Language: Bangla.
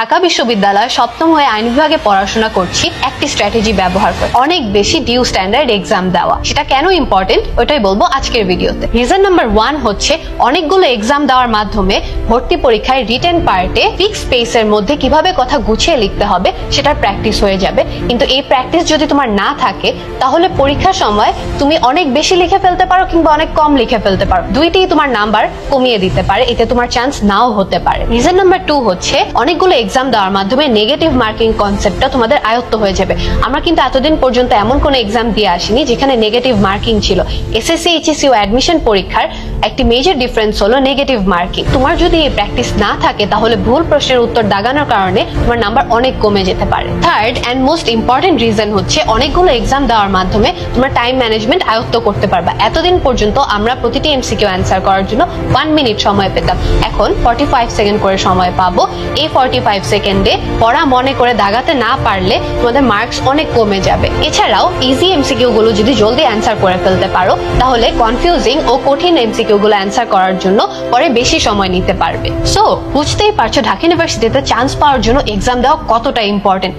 ঢাকা বিশ্ববিদ্যালয়ে সপ্তম হয়ে আইন বিভাগে পড়াশোনা করছি একটি স্ট্র্যাটেজি ব্যবহার করে অনেক বেশি ডিউ স্ট্যান্ডার্ড এক্সাম দেওয়া। সেটা কেন ইম্পর্টেন্ট ওটাই বলবো আজকের ভিডিওতে। রিজন নাম্বার 1 হচ্ছে অনেকগুলো এক্সাম দেওয়ার মাধ্যমে ভর্তি পরীক্ষায় রিটেন পার্টে ফিক্স স্পেসের মধ্যে কিভাবে কথা গুছিয়ে লিখতে হবে সেটার প্র্যাকটিস হয়ে যাবে। কিন্তু এই প্র্যাকটিস যদি তোমার না থাকে তাহলে পরীক্ষার সময় তুমি অনেক বেশি লিখে ফেলতে পারো কিংবা অনেক কম লিখে ফেলতে পারো, দুইটাই তোমার নাম্বার কমিয়ে দিতে পারে, এতে তোমার চান্স নাও হতে পারে। রিজন নাম্বার 2 হচ্ছে অনেকগুলো এক্সাম দেওয়ার মাধ্যমে নেগেটিভ মার্কিং কনসেপ্টটা তোমাদের আয়ত্ত হয়ে যাবে। আমরা কিন্তু এতদিন পর্যন্ত এমন কোনো এক্সাম দিয়ে আসিনি যেখানে নেগেটিভ মার্কিং ছিল। এসএসসি এইচএসসি ও অ্যাডমিশন পরীক্ষার একটি মেজর ডিফারেন্স হলো নেগেটিভ মার্কিং। তোমার যদি এই প্র্যাকটিস না থাকে তাহলে ভুল প্রশ্নের উত্তর দাগানোর কারণে তোমার নাম্বার অনেক কমে যেতে পারে। Third and most important reason হচ্ছে অনেকগুলো এক্সাম দেওয়ার মাধ্যমে তোমার টাইম ম্যানেজমেন্ট আয়ত্ত করতে পারবা। এতদিন পর্যন্ত আমরা প্রতিটি এমসিকিউ অ্যান্সার করার জন্য 1 মিনিট সময় পেতাম, এখন 45 সেকেন্ড করে সময় পাবো। এই 45 সেকেন্ডে পড়া মনে করে দাগাতে না পারলে তোমাদের মার্কস অনেক কমে যাবে। এছাড়াও ইজি এমসিকিউ গুলো যদি জলদি অ্যান্সার করে ফেলতে পারো তাহলে কনফিউজিং ও কঠিন এমসিকিউ গুলো অ্যান্সার করার জন্য পরে বেশি সময় নিতে পারবে। সো বুঝতেই পারছো ঢাকা ইউনিভার্সিটিতে চান্স পাওয়ার জন্য এক্সাম দেওয়া কতটা ইম্পর্টেন্ট।